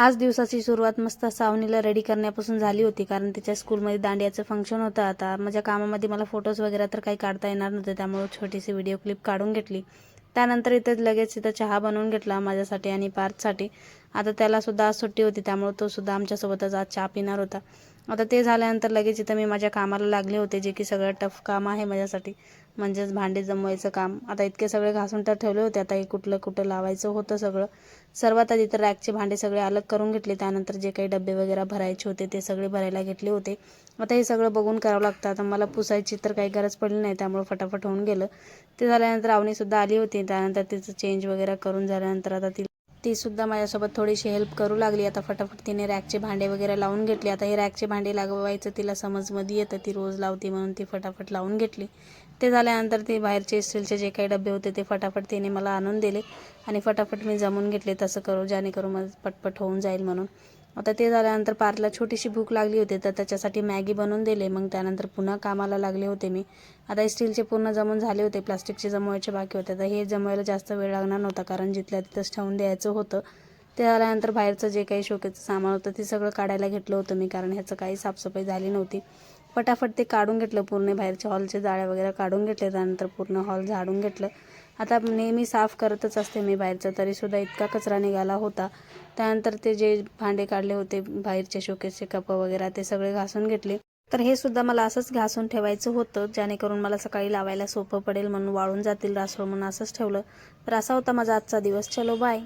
आज दिवसाची सुरुवात मस्त सावनीला रेडी करण्यापासून झाली होती, कारण तिच्या स्कूलमध्ये दांडियाचं फंक्शन होतं. आता माझ्या कामामध्ये मला फोटोज वगैरे तर काही काढता येणार नव्हते, त्यामुळे छोटीशी व्हिडिओ क्लिप काढून घेतली. त्यानंतर लगेच इथं चहा बनवून घेतला माझ्यासाठी आणि पार्थसाठी. आता त्यालासुद्धा आज सुट्टी होती, त्यामुळे तोसुद्धा आमच्यासोबतच आज चहा पिणार होता. आता ते झाल्यानंतर लगेच इथं मी माझ्या कामाला लागले होते, जे की सगळं टफ काम आहे माझ्यासाठी, म्हणजेच भांडे जमवायचं काम. आता इतके सगळे घासून तर ठेवले होते, आता हे कुठलं कुठं लावायचं होतं सगळं. सर्वात आधी तर रॅकचे भांडे सगळे अलग करून घेतले. त्यानंतर जे काही डबे वगैरे भरायचे होते ते सगळे भरायला घेतले होते. आता हे सगळं बघून करावं लागतं. आता मला पुसायची तर काही गरज पडली नाही, त्यामुळे फटाफट होऊन गेलं. ते झाल्यानंतर अवनीसुद्धा आली होती. त्यानंतर तिचं चेंज वगैरे करून झाल्यानंतर आता ती सुद्धा माझ्यासोबत थोडीशी हेल्प करू लागली. आता फटाफट तिने रॅकचे भांडे वगैरे लावून घेतले. आता हे रॅकचे भांडे लावायचं तिला समजमध्ये येतं, ती रोज लावते म्हणून ती फटाफट लावून घेतली. ते झाल्यानंतर ते बाहेरचे स्टीलचे जे काही डबे होते ते फटाफट तिने मला आणून दिले आणि फटाफट मी जमून घेतले, तसं करू जेणेकरून माझं पटपट होऊन जाईल म्हणून. आता ते झाल्यानंतर पार्थला छोटीशी भूक लागली होती, तर त्याच्यासाठी मॅगी बनवून दिले. मग त्यानंतर पुन्हा कामाला लागले होते मी. आता स्टीलचे पूर्ण जमून झाले होते, प्लास्टिकचे जमवायचे बाकी होते. तर हे जमवायला जास्त वेळ लागणार नव्हता, कारण जिथल्या तिथंच ठेवून द्यायचं होतं. ते झाल्यानंतर बाहेरचं जे काही शोकेचं सामान होतं ते सगळं काढायला घेतलं होतं मी, कारण ह्याचं काही साफसफाई झाली नव्हती. फटाफट ते काढून घेतलं, पूर्ण बाहेरच्या हॉलचे जाळ्या वगैरे काढून घेतले. त्यानंतर पूर्ण हॉल झाडून घेतलं. आता नेहमी साफ करतच असते मी बाहेरचं, तरीसुद्धा इतका कचरा निघाला होता. त्यानंतर ते जे भांडे काढले होते बाहेरचे शोकेसचे कप वगैरे ते सगळे घासून घेतले. तर हे सुद्धा मला असंच घासून ठेवायचं होतं, जेणेकरून मला सकाळी लावायला सोपं पडेल, म्हणून वाळून जातील रासोळ म्हणून असंच ठेवलं. तर असा होता माझा आजचा दिवस. चलो बाय.